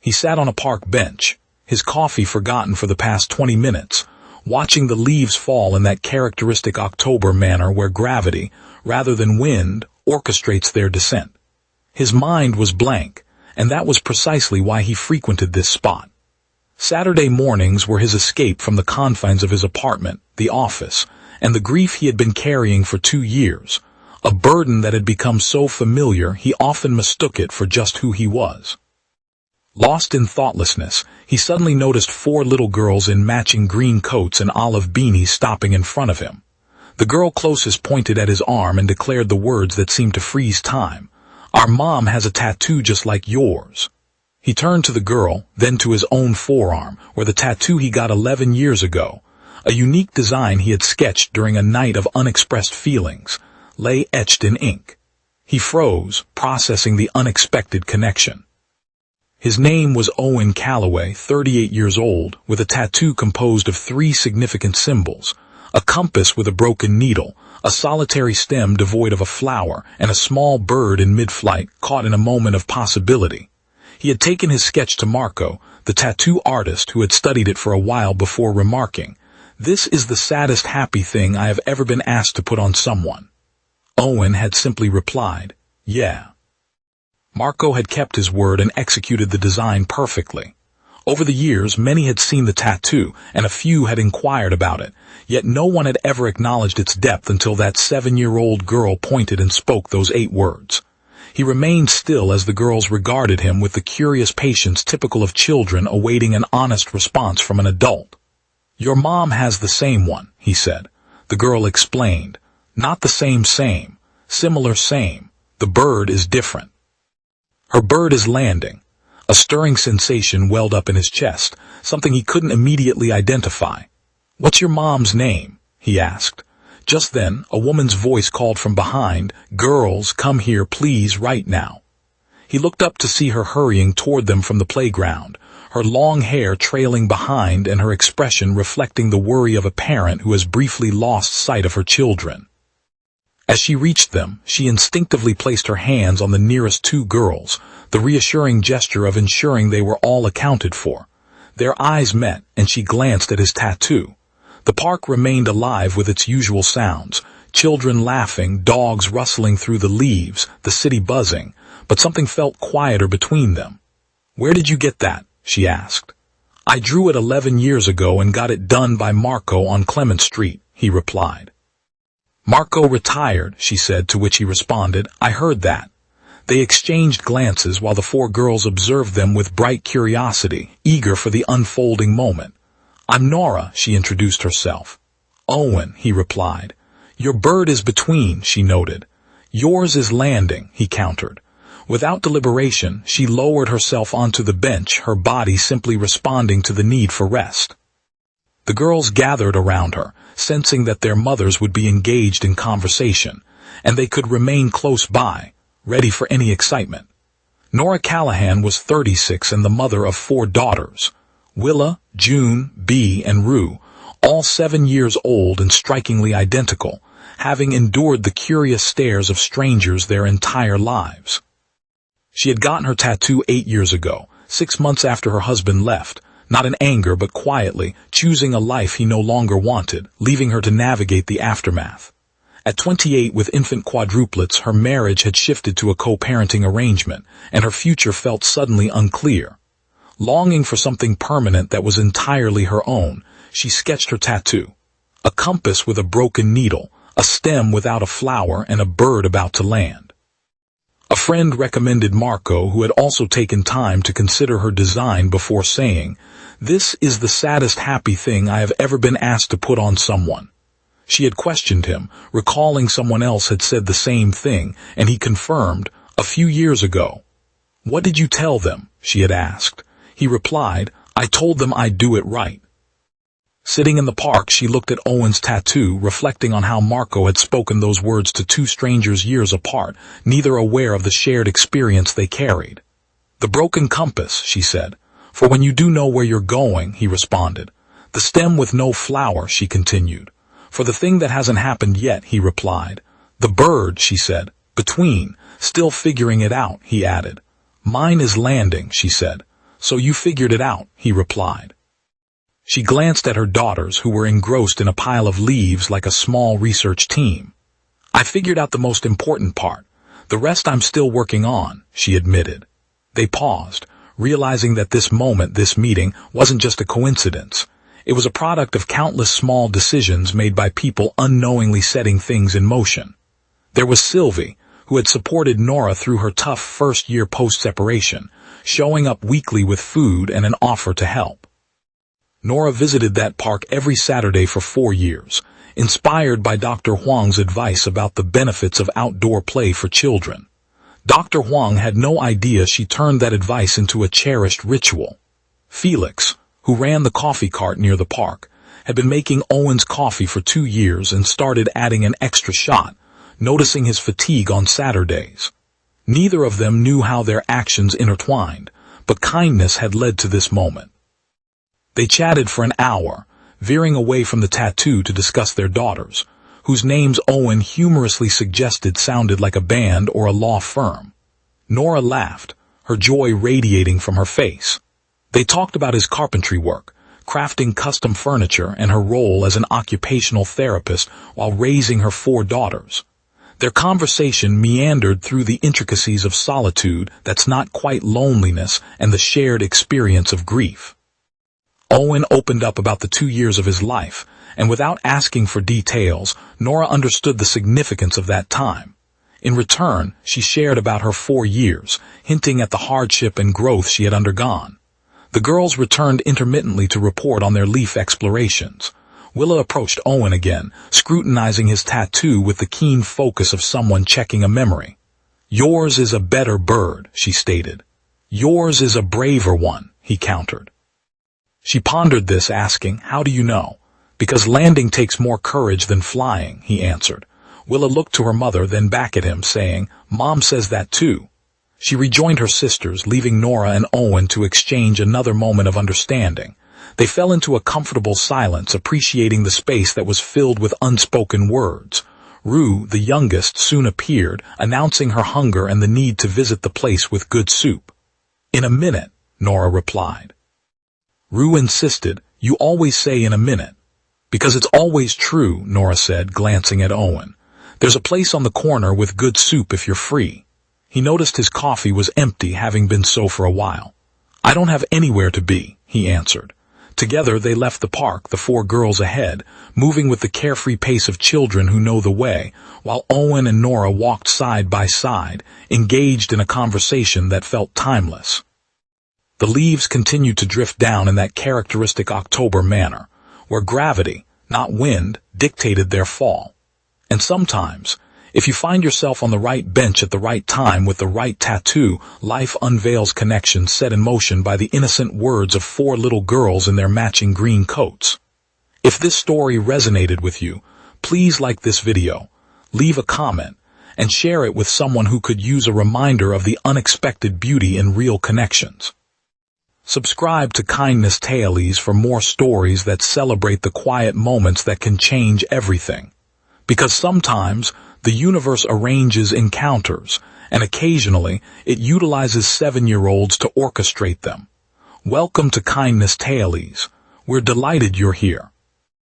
He sat on a park bench, his coffee forgotten for the past 20 minutes, watching the leaves fall in that characteristic October manner where gravity, rather than wind, orchestrates their descent. His mind was blank, and that was precisely why he frequented this spot. Saturday mornings were his escape from the confines of his apartment, the office, and the grief he had been carrying for 2 years, a burden that had become so familiar he often mistook it for just who he was. Lost in thoughtlessness, he suddenly noticed 4 little girls in matching green coats and olive beanies stopping in front of him. The girl closest pointed at his arm and declared the words that seemed to freeze time. "Our mom has a tattoo just like yours." He turned to the girl, then to his own forearm, where the tattoo he got 11 years ago, a unique design he had sketched during a night of unexpressed feelings, lay etched in ink. He froze, processing the unexpected connection. His name was Owen Calloway, 38 years old, with a tattoo composed of 3 significant symbols: a compass with a broken needle, a solitary stem devoid of a flower, and a small bird in mid-flight, caught in a moment of possibility. He had taken his sketch to Marco, the tattoo artist who had studied it for a while before remarking, "This is the saddest happy thing I have ever been asked to put on someone." Owen had simply replied, "Yeah." Marco had kept his word and executed the design perfectly. Over the years, many had seen the tattoo, and a few had inquired about it, yet no one had ever acknowledged its depth until that 7-year-old girl pointed and spoke those 8 words. He remained still as the girls regarded him with the curious patience typical of children awaiting an honest response from an adult. "Your mom has the same one," he said. The girl explained, "Not the same, similar same. The bird is different." "Her bird is landing." A stirring sensation welled up in his chest, something he couldn't immediately identify. "What's your mom's name?" he asked. Just then, a woman's voice called from behind, "Girls, come here, please, right now." He looked up to see her hurrying toward them from the playground, her long hair trailing behind and her expression reflecting the worry of a parent who has briefly lost sight of her children. As she reached them, she instinctively placed her hands on the nearest 2 girls, the reassuring gesture of ensuring they were all accounted for. Their eyes met, and she glanced at his tattoo. The park remained alive with its usual sounds, children laughing, dogs rustling through the leaves, the city buzzing, but something felt quieter between them. "Where did you get that?" she asked. "I drew it 11 years ago and got it done by Marco on Clement Street," he replied. "Marco retired," she said, to which he responded, "I heard that." They exchanged glances while the 4 girls observed them with bright curiosity, eager for the unfolding moment. "I'm Nora," she introduced herself. "Owen," he replied. "Your bird is between," she noted. "Yours is landing," he countered. Without deliberation, she lowered herself onto the bench, her body simply responding to the need for rest. The girls gathered around her, sensing that their mothers would be engaged in conversation, and they could remain close by, ready for any excitement. Nora Callahan was 36 and the mother of 4 daughters, Willa, June, Bee, and Rue, all 7 years old and strikingly identical, having endured the curious stares of strangers their entire lives. She had gotten her tattoo 8 years ago, 6 months after her husband left, not in anger but quietly, choosing a life he no longer wanted, leaving her to navigate the aftermath. At 28 with infant quadruplets, her marriage had shifted to a co-parenting arrangement, and her future felt suddenly unclear. Longing for something permanent that was entirely her own, she sketched her tattoo. A compass with a broken needle, a stem without a flower, and a bird about to land. A friend recommended Marco, who had also taken time to consider her design before saying, "This is the saddest happy thing I have ever been asked to put on someone." She had questioned him, recalling someone else had said the same thing, and he confirmed, "A few years ago." "What did you tell them?" she had asked. He replied, "I told them I'd do it right." Sitting in the park, she looked at Owen's tattoo, reflecting on how Marco had spoken those words to 2 strangers years apart, neither aware of the shared experience they carried. "The broken compass," she said. "For when you do know where you're going," he responded. "The stem with no flower," she continued. "For the thing that hasn't happened yet," he replied. "The bird," she said. "Between, still figuring it out," he added. "Mine is landing," she said. "So you figured it out," he replied. She glanced at her daughters, who were engrossed in a pile of leaves like a small research team. "I figured out the most important part. The rest I'm still working on," she admitted. They paused, realizing that this meeting, wasn't just a coincidence. It was a product of countless small decisions made by people unknowingly setting things in motion. There was Sylvie, who had supported Nora through her tough first year post-separation, showing up weekly with food and an offer to help. Nora visited that park every Saturday for 4 years, inspired by Dr. Huang's advice about the benefits of outdoor play for children. Dr. Huang had no idea she turned that advice into a cherished ritual. Felix, who ran the coffee cart near the park, had been making Owen's coffee for 2 years and started adding an extra shot, noticing his fatigue on Saturdays. Neither of them knew how their actions intertwined, but kindness had led to this moment. They chatted for an hour, veering away from the tattoo to discuss their daughters, whose names Owen humorously suggested sounded like a band or a law firm. Nora laughed, her joy radiating from her face. They talked about his carpentry work, crafting custom furniture, and her role as an occupational therapist while raising her 4 daughters. Their conversation meandered through the intricacies of solitude that's not quite loneliness and the shared experience of grief. Owen opened up about the 2 years of his life, and without asking for details, Nora understood the significance of that time. In return, she shared about her 4 years, hinting at the hardship and growth she had undergone. The girls returned intermittently to report on their leaf explorations. Willa approached Owen again, scrutinizing his tattoo with the keen focus of someone checking a memory. "Yours is a better bird," she stated. "Yours is a braver one," he countered. She pondered this, asking, "How do you know?" "Because landing takes more courage than flying," he answered. Willa looked to her mother, then back at him, saying, "Mom says that too." She rejoined her sisters, leaving Nora and Owen to exchange another moment of understanding. They fell into a comfortable silence, appreciating the space that was filled with unspoken words. Rue, the youngest, soon appeared, announcing her hunger and the need to visit the place with good soup. "In a minute," Nora replied. Rue insisted, "You always say in a minute." "Because it's always true," Nora said, glancing at Owen. "There's a place on the corner with good soup if you're free." He noticed his coffee was empty, having been so for a while. "I don't have anywhere to be," he answered. Together they left the park, the 4 girls ahead, moving with the carefree pace of children who know the way, while Owen and Nora walked side by side, engaged in a conversation that felt timeless. The leaves continued to drift down in that characteristic October manner, where gravity, not wind, dictated their fall. And sometimes, if you find yourself on the right bench at the right time with the right tattoo, life unveils connections set in motion by the innocent words of 4 little girls in their matching green coats. If this story resonated with you, please like this video, leave a comment, and share it with someone who could use a reminder of the unexpected beauty in real connections. Subscribe to Kindness Tales for more stories that celebrate the quiet moments that can change everything. Because sometimes, the universe arranges encounters, and occasionally, it utilizes 7-year-olds to orchestrate them. Welcome to Kindness Tales. We're delighted you're here.